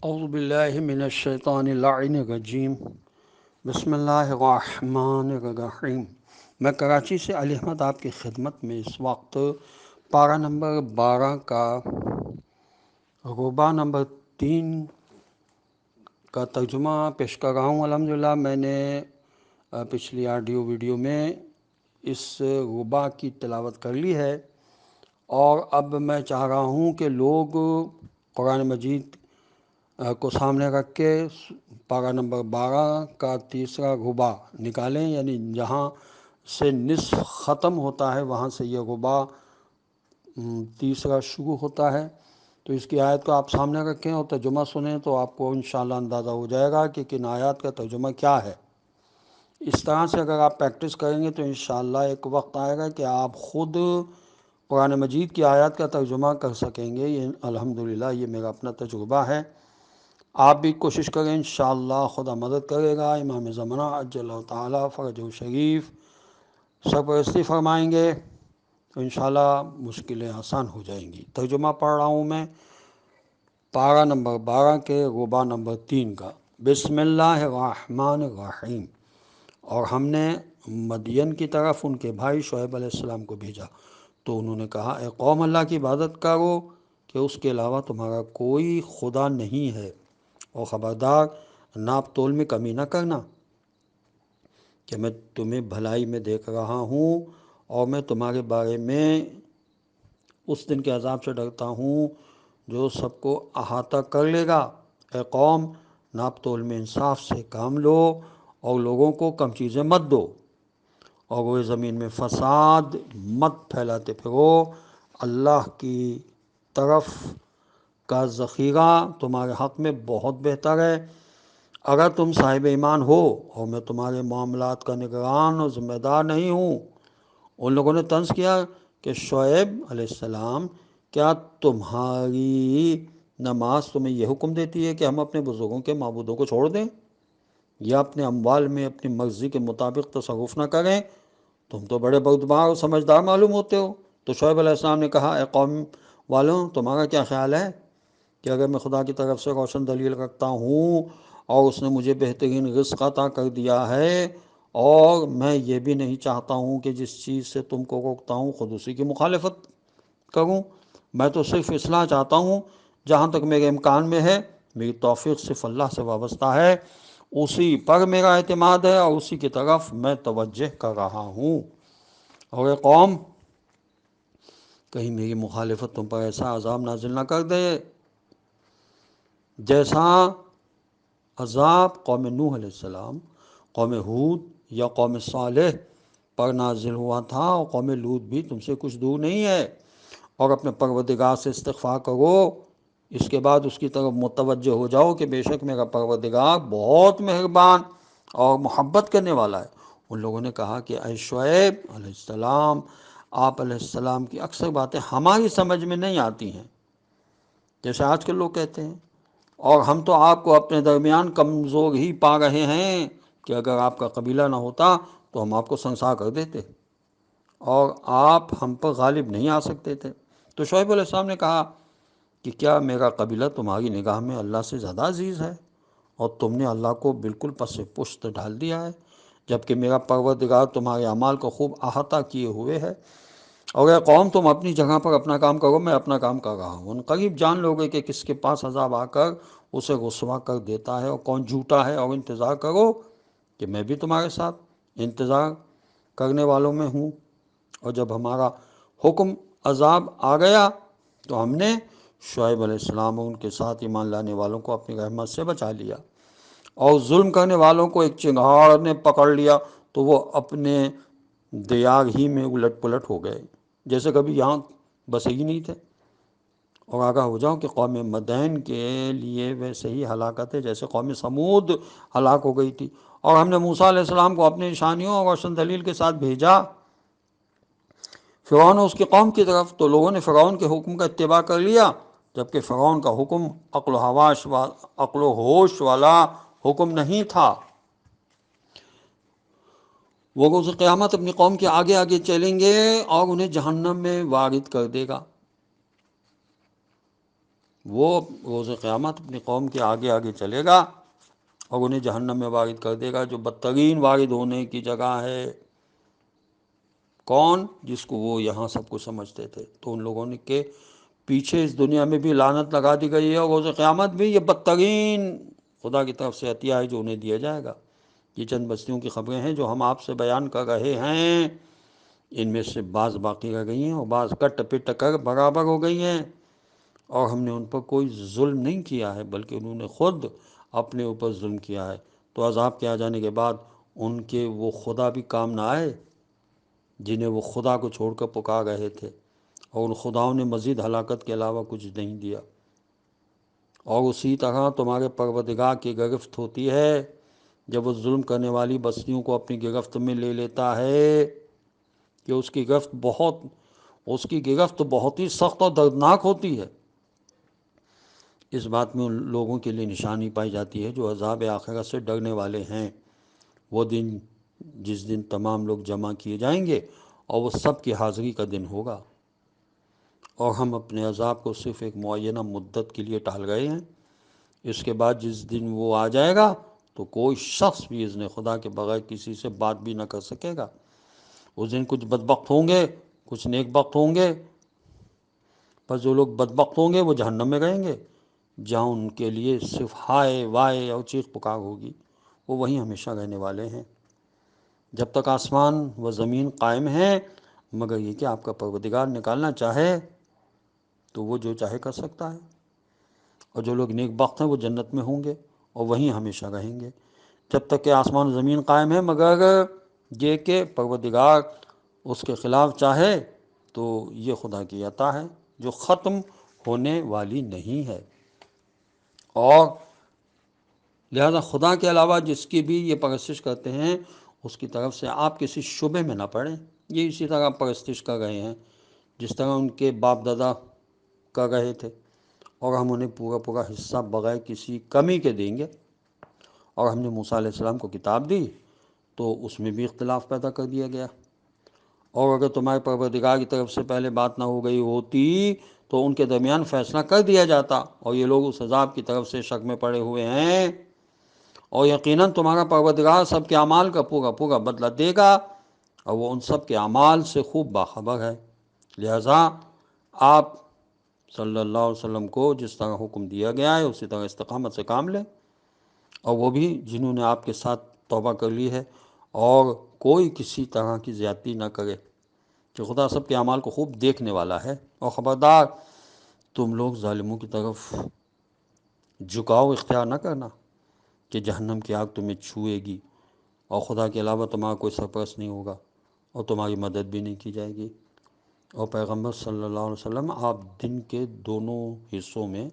اعوذ باللہ من الشیطان اللعین الرجیم بسم اللہ الرحمن الرحیم۔ میں کراچی سے علی احمد آپ کی خدمت میں اس وقت پارہ نمبر 12 کا ربع نمبر 3 کا ترجمہ پیش کر رہا ہوں۔ الحمدللہ میں نے پچھلی آڈیو ویڈیو میں اس ربع کی تلاوت کر لی ہے، اور اب میں چاہ رہا ہوں کہ لوگ قرآن مجید کو سامنے رکھ کے پارہ نمبر 12 کا تیسرا ربع نکالیں، یعنی جہاں سے نصف ختم ہوتا ہے وہاں سے یہ ربع تیسرا شروع ہوتا ہے۔ تو اس کی آیت کو آپ سامنے رکھیں اور ترجمہ سنیں تو آپ کو انشاءاللہ اندازہ ہو جائے گا کہ کن آیات کا ترجمہ کیا ہے۔ اس طرح سے اگر آپ پریکٹس کریں گے تو انشاءاللہ ایک وقت آئے گا کہ آپ خود قرآن مجید کی آیات کا ترجمہ کر سکیں گے۔ یہ الحمدللہ یہ میرا اپنا تجربہ ہے، آپ بھی کوشش کریں، انشاءاللہ خدا مدد کرے گا۔ امام زمانہ عجل اللہ تعالیٰ فرجہ شریف سرپرستی فرمائیں گے تو انشاءاللہ مشکلیں آسان ہو جائیں گی۔ ترجمہ پڑھ رہا ہوں میں پارہ نمبر 12 کے ربع نمبر 3 کا۔ بسم اللہ الرحمن الرحیم۔ اور ہم نے مدین کی طرف ان کے بھائی شعیب علیہ السلام کو بھیجا تو انہوں نے کہا، اے قوم، اللہ کی عبادت کرو کہ اس کے علاوہ تمہارا کوئی خدا نہیں ہے، اور خبردار ناپ تول میں کمی نہ کرنا، کہ میں تمہیں بھلائی میں دیکھ رہا ہوں اور میں تمہارے بارے میں اس دن کے عذاب سے ڈرتا ہوں جو سب کو احاطہ کر لے گا۔ اے قوم، ناپ تول میں انصاف سے کام لو اور لوگوں کو کم چیزیں مت دو، اور وہ زمین میں فساد مت پھیلاتے پھرو۔ اللہ کی طرف کا ذخیرہ تمہارے حق میں بہت بہتر ہے اگر تم صاحب ایمان ہو، اور میں تمہارے معاملات کا نگران اور ذمہ دار نہیں ہوں۔ ان لوگوں نے طنز کیا کہ شعیب علیہ السلام، کیا تمہاری نماز تمہیں یہ حکم دیتی ہے کہ ہم اپنے بزرگوں کے معبودوں کو چھوڑ دیں یا اپنے اموال میں اپنی مرضی کے مطابق تصرف نہ کریں؟ تم تو بڑے بردبار اور سمجھدار معلوم ہوتے ہو۔ تو شعیب علیہ السلام نے کہا، اے قوم والوں، تمہارا کیا خیال ہے کہ اگر میں خدا کی طرف سے روشن دلیل رکھتا ہوں اور اس نے مجھے بہترین رزق عطا کر دیا ہے، اور میں یہ بھی نہیں چاہتا ہوں کہ جس چیز سے تم کو روکتا ہوں خود اسی کی مخالفت کروں، میں تو صرف اصلاح چاہتا ہوں جہاں تک میرے امکان میں ہے، میری توفیق صرف اللہ سے وابستہ ہے، اسی پر میرا اعتماد ہے اور اسی کی طرف میں توجہ کر رہا ہوں۔ اور اے قوم، کہیں میری مخالفت تم پر ایسا عذاب نازل نہ کر دے جیسا عذاب قوم نوح علیہ السلام، قوم ہود یا قوم صالح پر نازل ہوا تھا، اور قوم لوط بھی تم سے کچھ دور نہیں ہے۔ اور اپنے پروردگار سے استغفار کرو، اس کے بعد اس کی طرف متوجہ ہو جاؤ کہ بے شک میرا پروردگار بہت مہربان اور محبت کرنے والا ہے۔ ان لوگوں نے کہا کہ اے شعیب علیہ السلام، آپ علیہ السلام کی اکثر باتیں ہماری سمجھ میں نہیں آتی ہیں، جیسے آج کل لوگ کہتے ہیں، اور ہم تو آپ کو اپنے درمیان کمزور ہی پا رہے ہیں کہ اگر آپ کا قبیلہ نہ ہوتا تو ہم آپ کو سنسار کر دیتے اور آپ ہم پر غالب نہیں آ سکتے تھے۔ تو شعیب علیہ السلام نے کہا کہ کیا میرا قبیلہ تمہاری نگاہ میں اللہ سے زیادہ عزیز ہے، اور تم نے اللہ کو بالکل پس پشت ڈال دیا ہے، جبکہ میرا پروردگار تمہارے اعمال کو خوب احاطہ کیے ہوئے ہے۔ اور اے قوم، تم اپنی جگہ پر اپنا کام کرو، میں اپنا کام کر رہا ہوں۔ ان قریب جان لو گے کہ کس کے پاس عذاب آ کر اسے رسوا کر دیتا ہے اور کون جھوٹا ہے، اور انتظار کرو کہ میں بھی تمہارے ساتھ انتظار کرنے والوں میں ہوں۔ اور جب ہمارا حکم عذاب آ گیا تو ہم نے شعیب علیہ السلام اور ان کے ساتھ ایمان لانے والوں کو اپنی رحمت سے بچا لیا، اور ظلم کرنے والوں کو ایک چنگھاڑ نے پکڑ لیا تو وہ اپنے دیار ہی میں الٹ پلٹ ہو گئے، جیسے کبھی یہاں بسے ہی نہیں تھے۔ اور آگاہ ہو جاؤ کہ قوم مدین کے لیے ویسے ہی ہلاکت ہے جیسے قوم سمود ہلاک ہو گئی تھی۔ اور ہم نے موسیٰ علیہ السلام کو اپنی نشانیوں اور روشن دلیل کے ساتھ بھیجا فرعون اور اس کی قوم کی طرف، تو لوگوں نے فرعون کے حکم کا اتباع کر لیا، جبکہ فرعون کا حکم عقل و ہوش والا حکم نہیں تھا۔ وہ روز قیامت اپنی قوم کے آگے آگے چلیں گے اور انہیں جہنم میں وارد کر دے گا۔ وہ روز قیامت اپنی قوم کے آگے آگے چلے گا اور انہیں جہنم میں وارد کر دے گا، جو بدترین وارد ہونے کی جگہ ہے۔ کون؟ جس کو وہ یہاں سب کو سمجھتے تھے۔ تو ان لوگوں نے کے پیچھے اس دنیا میں بھی لعنت لگا دی گئی ہے، اور روز قیامت بھی یہ بدترین خدا کی طرف سے عطیہ ہے جو انہیں دیا جائے گا۔ یہ چند بستیوں کی خبریں ہیں جو ہم آپ سے بیان کر رہے ہیں۔ ان میں سے بعض باقی رہ گئی ہیں اور بعض کٹ پٹ کر برابر ہو گئی ہیں، اور ہم نے ان پر کوئی ظلم نہیں کیا ہے، بلکہ انہوں نے خود اپنے اوپر ظلم کیا ہے۔ تو عذاب کے آ جانے کے بعد ان کے وہ خدا بھی کام نہ آئے جنہیں وہ خدا کو چھوڑ کر پکار رہے تھے، اور ان خداؤں نے مزید ہلاکت کے علاوہ کچھ نہیں دیا۔ اور اسی طرح تمہارے پروردگار کی گرفت ہوتی ہے جب وہ ظلم کرنے والی بستیوں کو اپنی گرفت میں لے لیتا ہے، کہ اس کی گرفت بہت ہی سخت اور دردناک ہوتی ہے۔ اس بات میں ان لوگوں کے لیے نشانی پائی جاتی ہے جو عذاب آخرت سے ڈرنے والے ہیں۔ وہ دن جس دن تمام لوگ جمع کیے جائیں گے اور وہ سب کی حاضری کا دن ہوگا، اور ہم اپنے عذاب کو صرف ایک معینہ مدت کے لیے ٹال گئے ہیں۔ اس کے بعد جس دن وہ آ جائے گا تو کوئی شخص بھی اذن خدا کے بغیر کسی سے بات بھی نہ کر سکے گا۔ اس دن کچھ بدبخت ہوں گے، کچھ نیک بخت ہوں گے، پر جو لوگ بدبخت ہوں گے وہ جہنم میں رہیں گے، جہاں ان کے لیے صرف ہائے وائے اور چیخ پکار ہوگی۔ وہ وہیں ہمیشہ رہنے والے ہیں جب تک آسمان و زمین قائم ہیں، مگر یہ کہ آپ کا پروردگار نکالنا چاہے تو وہ جو چاہے کر سکتا ہے۔ اور جو لوگ نیک بخت ہیں وہ جنت میں ہوں گے اور وہیں ہمیشہ رہیں گے جب تک کہ آسمان و زمین قائم ہے، مگر یہ کہ پروردگار اس کے خلاف چاہے تو یہ خدا کی عطا ہے جو ختم ہونے والی نہیں ہے۔ اور لہذا خدا کے علاوہ جس کی بھی یہ پرستش کرتے ہیں اس کی طرف سے آپ کسی شبے میں نہ پڑیں۔ یہ اسی طرح پرستش کر رہے ہیں جس طرح ان کے باپ دادا کر رہے تھے، اور ہم انہیں پورا پورا حصہ بغیر کسی کمی کے دیں گے۔ اور ہم نے موسیٰ علیہ السلام کو کتاب دی تو اس میں بھی اختلاف پیدا کر دیا گیا، اور اگر تمہارے پروردگار کی طرف سے پہلے بات نہ ہو گئی ہوتی تو ان کے درمیان فیصلہ کر دیا جاتا، اور یہ لوگ اس عذاب کی طرف سے شک میں پڑے ہوئے ہیں۔ اور یقیناً تمہارا پروردگار سب کے اعمال کا پورا پورا بدلہ دے گا، اور وہ ان سب کے اعمال سے خوب باخبر ہے۔ لہذا آپ صلی اللہ علیہ وسلم کو جس طرح حکم دیا گیا ہے اسی طرح استقامت سے کام لیں، اور وہ بھی جنہوں نے آپ کے ساتھ توبہ کر لی ہے، اور کوئی کسی طرح کی زیادتی نہ کرے، کہ خدا سب کے اعمال کو خوب دیکھنے والا ہے۔ اور خبردار تم لوگ ظالموں کی طرف جھکاؤ اختیار نہ کرنا کہ جہنم کی آگ تمہیں چھوئے گی، اور خدا کے علاوہ تمہارا کوئی سرپرست نہیں ہوگا اور تمہاری مدد بھی نہیں کی جائے گی۔ اور پیغمبر صلی اللہ علیہ وسلم آپ دن کے دونوں حصوں میں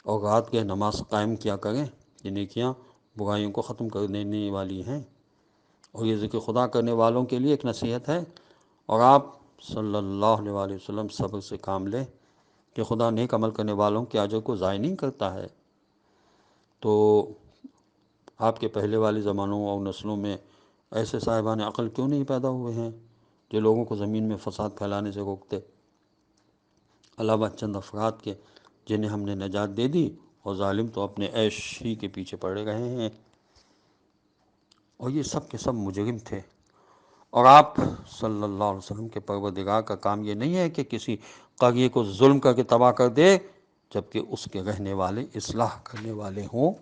اور رات کے نماز قائم کیا کریں، یہ نیکیاں برائیوں کو ختم کر دینے والی ہیں، اور یہ ذکر خدا کرنے والوں کے لیے ایک نصیحت ہے۔ اور آپ صلی اللہ علیہ وسلم صبر سے کام لیں کہ خدا نیک عمل کرنے والوں کے اجر کو ضائع نہیں کرتا ہے۔ تو آپ کے پہلے والے زمانوں اور نسلوں میں ایسے صاحبان عقل کیوں نہیں پیدا ہوئے ہیں جو لوگوں کو زمین میں فساد پھیلانے سے روکتے، علاوہ چند افراد کے جنہیں ہم نے نجات دے دی، اور ظالم تو اپنے عیش ہی کے پیچھے پڑے رہے ہیں، اور یہ سب کے سب مجرم تھے۔ اور آپ صلی اللہ علیہ وسلم کے پروردگار کا کام یہ نہیں ہے کہ کسی قریے کو ظلم کر کے تباہ کر دے جبکہ اس کے رہنے والے اصلاح کرنے والے ہوں۔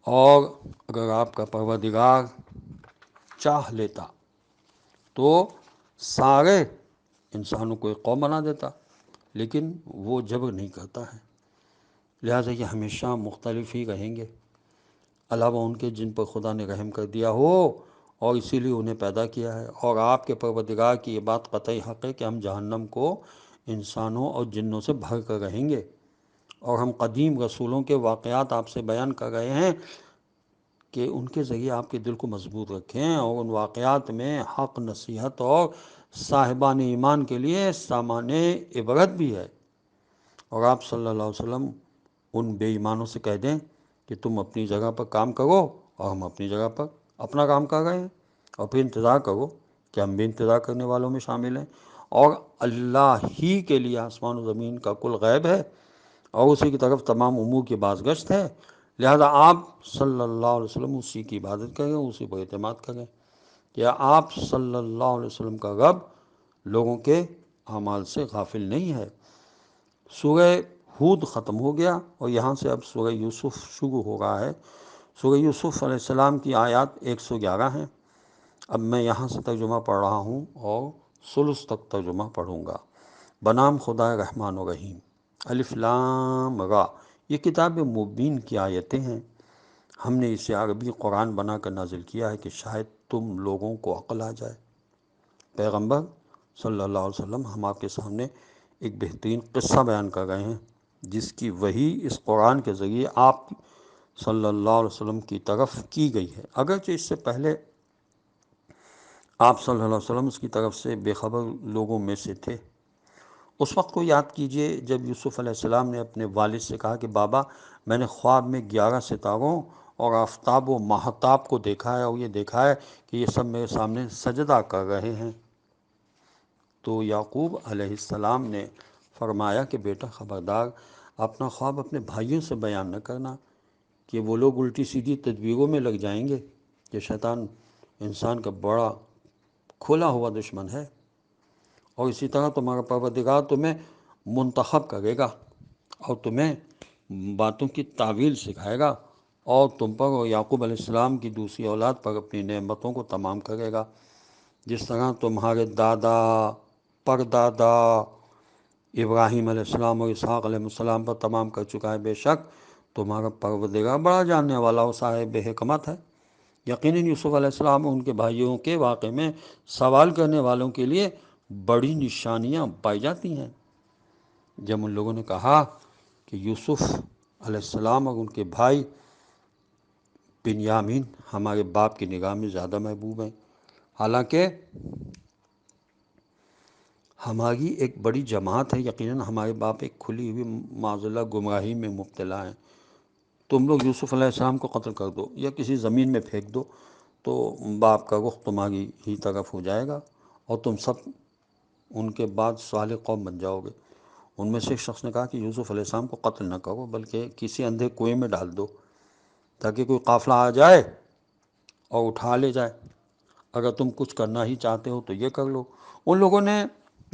اور اگر آپ کا پروردگار چاہ لیتا تو سارے انسانوں کو ایک قوم بنا دیتا، لیکن وہ جبر نہیں کرتا ہے، لہٰذا یہ ہمیشہ مختلف ہی رہیں گے، علاوہ ان کے جن پر خدا نے رحم کر دیا ہو، اور اسی لیے انہیں پیدا کیا ہے۔ اور آپ کے پروردگار کی یہ بات قطعی حق ہے کہ ہم جہنم کو انسانوں اور جنوں سے بھر کر رہیں گے، اور ہم قدیم رسولوں کے واقعات آپ سے بیان کر رہے ہیں کہ ان کے ذریعے آپ کے دل کو مضبوط رکھیں، اور ان واقعات میں حق، نصیحت اور صاحبان ایمان کے لیے سامان عبرت بھی ہے۔ اور آپ صلی اللہ علیہ وسلم ان بے ایمانوں سے کہہ دیں کہ تم اپنی جگہ پر کام کرو اور ہم اپنی جگہ پر اپنا کام کر رہے ہیں، اور پھر انتظار کرو کہ ہم بھی انتظار کرنے والوں میں شامل ہیں، اور اللہ ہی کے لیے آسمان و زمین کا کل غیب ہے اور اسی کی طرف تمام امور کی بازگشت ہے، لہذا آپ صلی اللہ علیہ وسلم اسی کی عبادت کریں، اسی پر اعتماد کریں، یا آپ صلی اللہ علیہ وسلم کا رب لوگوں کے اعمال سے غافل نہیں ہے۔ سورہ ہود ختم ہو گیا اور یہاں سے اب سورہ یوسف شروع ہو رہا ہے۔ سورہ یوسف علیہ السلام کی آیات 111 ہیں۔ اب میں یہاں سے ترجمہ پڑھ رہا ہوں اور ثلث تک ترجمہ پڑھوں گا۔ بنام خدا رحمان و رحیم۔ الف لام را، یہ کتاب مبین کی آیتیں ہیں۔ ہم نے اسے عربی قرآن بنا کر نازل کیا ہے کہ شاید تم لوگوں کو عقل آ جائے۔ پیغمبر صلی اللہ علیہ وسلم، ہم آپ کے سامنے ایک بہترین قصہ بیان کر رہے ہیں جس کی وحی اس قرآن کے ذریعے آپ صلی اللہ علیہ وسلم کی طرف کی گئی ہے، اگرچہ اس سے پہلے آپ صلی اللہ علیہ وسلم اس کی طرف سے بے خبر لوگوں میں سے تھے۔ اس وقت کو یاد کیجئے جب یوسف علیہ السلام نے اپنے والد سے کہا کہ بابا، میں نے خواب میں 11 ستاروں اور آفتاب و ماہتاب کو دیکھا ہے اور یہ دیکھا ہے کہ یہ سب میرے سامنے سجدہ کر رہے ہیں۔ تو یعقوب علیہ السلام نے فرمایا کہ بیٹا خبردار، اپنا خواب اپنے بھائیوں سے بیان نہ کرنا کہ وہ لوگ الٹی سیدھی تدبیروں میں لگ جائیں گے، کہ شیطان انسان کا بڑا کھلا ہوا دشمن ہے، اور اسی طرح تمہارا پروردگار تمہیں منتخب کرے گا اور تمہیں باتوں کی تعویل سکھائے گا اور تم پر اور یعقوب علیہ السلام کی دوسری اولاد پر اپنی نعمتوں کو تمام کرے گا، جس طرح تمہارے دادا پردادا ابراہیم علیہ السلام اور اسحاق علیہ السلام پر تمام کر چکا ہے۔ بے شک تمہارا پروردگار بڑا جاننے والا اور صاحب حکمت ہے۔ یقیناً یوسف علیہ السلام اور ان کے بھائیوں کے واقعے میں سوال کرنے والوں کے لیے بڑی نشانیاں پائی جاتی ہیں۔ جب ان لوگوں نے کہا کہ یوسف علیہ السلام اور ان کے بھائی بنیامین ہمارے باپ کی نگاہ میں زیادہ محبوب ہیں، حالانکہ ہماری ایک بڑی جماعت ہے، یقیناً ہمارے باپ ایک کھلی ہوئی معاذ اللہ گمراہی میں مبتلا ہیں، تم لوگ یوسف علیہ السلام کو قتل کر دو یا کسی زمین میں پھینک دو تو باپ کا رخ تمہاری ہی طرف ہو جائے گا اور تم سب ان کے بعد صالح قوم بن جاؤ گے۔ ان میں سے ایک شخص نے کہا کہ یوسف علیہ السلام کو قتل نہ کرو بلکہ کسی اندھے کنویں میں ڈال دو تاکہ کوئی قافلہ آ جائے اور اٹھا لے جائے، اگر تم کچھ کرنا ہی چاہتے ہو تو یہ کر لو۔ ان لوگوں نے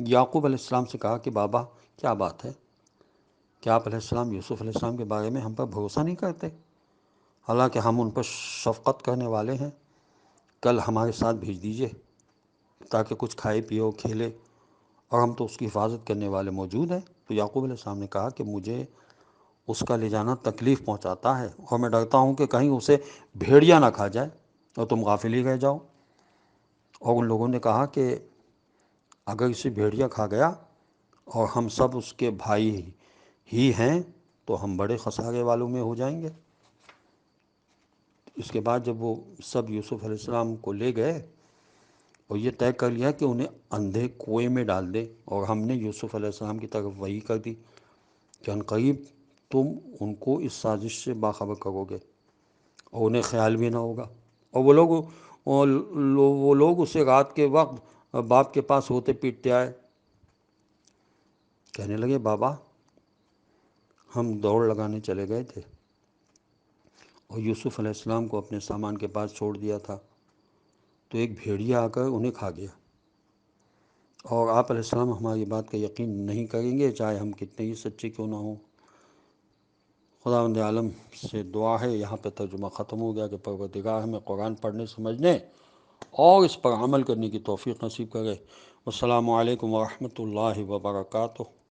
یعقوب علیہ السلام سے کہا کہ بابا کیا بات ہے، کیا آپ علیہ السلام یوسف علیہ السلام کے بارے میں ہم پر بھروسہ نہیں کرتے؟ حالانکہ ہم ان پر شفقت کرنے والے ہیں، کل ہمارے ساتھ بھیج دیجئے تاکہ کچھ کھائے پیو کھیلے، اور ہم تو اس کی حفاظت کرنے والے موجود ہیں۔ تو یعقوب علیہ السلام نے کہا کہ مجھے اس کا لے جانا تکلیف پہنچاتا ہے اور میں ڈرتا ہوں کہ کہیں اسے بھیڑیا نہ کھا جائے اور تم غافل ہی رہ جاؤ۔ اور ان لوگوں نے کہا کہ اگر اسے بھیڑیا کھا گیا اور ہم سب اس کے بھائی ہی ہیں تو ہم بڑے خسارے والوں میں ہو جائیں گے۔ اس کے بعد جب وہ سب یوسف علیہ السلام کو لے گئے اور یہ طے کر لیا کہ انہیں اندھے کنویں میں ڈال دے، اور ہم نے یوسف علیہ السلام کی طرف وحی کر دی کہ عنقریب تم ان کو اس سازش سے باخبر کرو گے اور انہیں خیال بھی نہ ہوگا، اور وہ لوگ اسے رات کے وقت باپ کے پاس ہوتے پیٹتے آئے، کہنے لگے بابا ہم دوڑ لگانے چلے گئے تھے اور یوسف علیہ السلام کو اپنے سامان کے پاس چھوڑ دیا تھا تو ایک بھیڑیا آ کر انہیں کھا گیا، اور آپ علیہ السلام ہماری بات کا یقین نہیں کریں گے چاہے ہم کتنے ہی سچے کیوں نہ ہوں۔ خداوند عالم سے دعا ہے، یہاں پہ ترجمہ ختم ہو گیا، کہ پروردگار ہمیں قرآن پڑھنے سمجھنے اور اس پر عمل کرنے کی توفیق نصیب کرے۔ السلام علیکم ورحمۃ اللہ وبرکاتہ۔